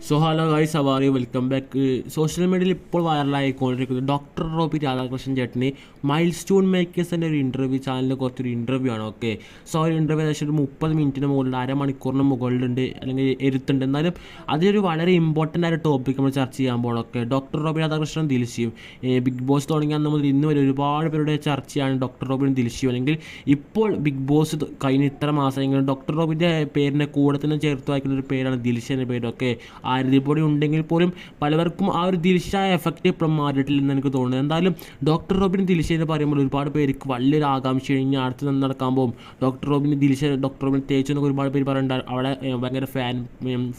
So hello guys, സവാറി welcome back. Social മീഡിയയിൽ ഇപ്പോൾ വൈറലായിക്കൊണ്ടിരിക്കുന്നത് ഡോക്ടർ റോബി രാധാകൃഷ്ണൻ ചേട്ടന് മൈൽ സ്റ്റോൺ മേക്കേഴ്സിൻ്റെ ഒരു ഇൻ്റർവ്യൂ, ചാനലിൽ കുറച്ചൊരു ഇൻ്റർവ്യൂ ആണ്. ഓക്കെ, സോ ഒരു ഇൻ്റർവ്യൂ ഏകദേശം ഒരു 30 മിനിറ്റിന് മുകളിലുണ്ട്, അരമണിക്കൂറിന് മുകളിലുണ്ട്, അല്ലെങ്കിൽ എരുത്തുണ്ട്. എന്നാലും അതിലൊരു വളരെ ഇമ്പോർട്ടൻ്റ് ആയ ടോപ്പിക് നമ്മൾ ചർച്ച ചെയ്യാൻ പോകണം. ഓക്കെ, ഡോക്ടർ റോബി രാധാകൃഷ്ണൻ ദിൽഷയും ബിഗ് ബോസ് തുടങ്ങിയ അന്ന് മുതൽ ഇന്ന് വരെ ഒരുപാട് പേരുടെ ചർച്ചയാണ് ഡോക്ടർ റോബിനും ദിൽഷയും. അല്ലെങ്കിൽ ഇപ്പോൾ ബിഗ് ബോസ് കഴിഞ്ഞ ഇത്ര മാസമെങ്കിലും ഡോക്ടർ റോബിൻ്റെ പേരിൻ്റെ കൂടെ തന്നെ ചേർത്ത് വായിക്കുന്ന ഒരു പേരാണ് ദിൽഷ എന്ന പേര്. ഓക്കെ, ആര്യപ്പൊടി ഉണ്ടെങ്കിൽ പോലും പലവർക്കും ആ ഒരു ദിൽഷ എഫക്റ്റ് ഇപ്പം മാറിയിട്ടില്ലെന്ന് എനിക്ക് തോന്നുന്നത്. എന്തായാലും ഡോക്ടർ റോബിന് ദിൽഷ എന്ന് പറയുമ്പോൾ ഒരുപാട് പേർക്ക് വലിയൊരു ആകാംക്ഷ കഴിഞ്ഞ് അടുത്ത് നിന്ന് നടക്കാൻ പോകും. ഡോക്ടർ റോബിന് ദിൽഷ, ഡോക്ടർ റോബിന് തേച്ചു എന്നൊക്കെ ഒരുപാട് പേര് പറയുന്നുണ്ട്. അവിടെ ഭയങ്കര ഫാൻ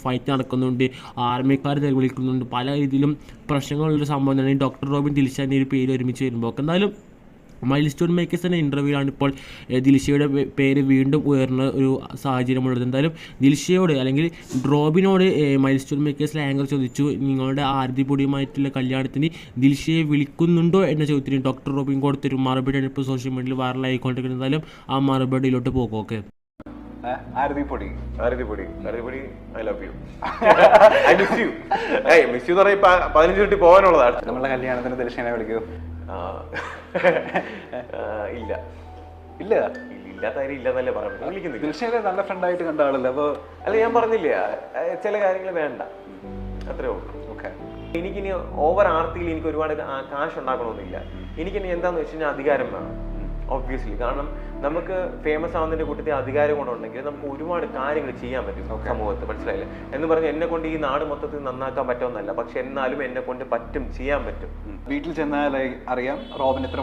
ഫൈറ്റ് നടക്കുന്നുണ്ട്, ആർമിക്കാർ വിളിക്കുന്നുണ്ട്, പല രീതിയിലും പ്രശ്നങ്ങളുള്ളൊരു സംഭവം തന്നെ ഈ ഡോക്ടർ റോബിൻ ദിൽഷ എന്ന ഒരു പേര് ഒരുമിച്ച് വരുമ്പോൾ. എന്തായാലും മൈൽ സ്റ്റോൺ മേക്കേഴ്സിൻ്റെ ഇൻ്റർവ്യൂവിലാണ് ഇപ്പോൾ ദിൽഷയുടെ പേര് വീണ്ടും ഉയർന്ന ഒരു സാഹചര്യമുള്ളത്. എന്തായാലും ദിൽഷയോട് അല്ലെങ്കിൽ റോബിനോട് മൈൽ സ്റ്റോൺ മേക്കേഴ്സിലെ ആങ്കർ ചോദിച്ചു, നിങ്ങളുടെ ആരതിപ്പൊടിയുമായിട്ടുള്ള കല്യാണത്തിന് ദിൽഷയെ വിളിക്കുന്നുണ്ടോ എന്ന ചോദ്യത്തിന് ഡോക്ടർ റോബിൻ കൊടുത്തൊരു മറുപടിയാണ് ഇപ്പോൾ സോഷ്യൽ മീഡിയയിൽ വൈറലായിക്കൊണ്ടിരിക്കുന്നത്. എന്തായാലും ആ മറുപടിയിലോട്ട് പോകും. ഓക്കെ, ആരതിപ്പൊടി I love you, I miss you. Miss you എന്ന് പറഞ്ഞാൽ 15 മിനിറ്റ് പോകാനുള്ളതാണ്. നമ്മളെ കല്യാണത്തിന് ദിൽഷനെ വിളിക്കൂ? ഇല്ല ഇല്ല, ഇല്ലാത്ത കാര്യം ഇല്ലെന്നല്ലേ പറയുന്നത്. വിളിക്കുന്നില്ല. ദിൽഷനെ നല്ല ഫ്രണ്ടായിട്ട് കണ്ട ആളല്ലേ? അപ്പോൾ അല്ല, ഞാൻ പറഞ്ഞില്ലേ ചില കാര്യങ്ങൾ വേണ്ട, അത്രേ ഉള്ളൂ. ഓക്കെ, എനിക്കിനി ഓവർ ആർത്തിയിൽ എനിക്ക് ഒരുപാട് കാശ് ഉണ്ടാക്കണമെന്നില്ല. എനിക്കിനി എന്താന്ന് വെച്ച് കഴിഞ്ഞാൽ അധികാരം വേണം, ഒബ്വിയസ്ലി. കാരണം നമുക്ക് ഫേമസ് ആവുന്നതിന്റെ കൂട്ടത്തിൽ അധികാരം കൊണ്ടുണ്ടെങ്കിൽ നമുക്ക് ഒരുപാട് കാര്യങ്ങൾ ചെയ്യാൻ പറ്റും സമൂഹത്തിൽ, മനസ്സിലായില്ലേ? എന്ന് പറഞ്ഞ് എന്നെ കൊണ്ട് ഈ നാട് മൊത്തത്തിൽ നന്നാക്കാൻ പറ്റുമെന്നല്ല, പക്ഷെ എന്നാലും എന്നെ കൊണ്ട് പറ്റും, ചെയ്യാൻ പറ്റും. വീട്ടിൽ ചെന്നാൽ അറിയാം റോബിൻ ഇത്ര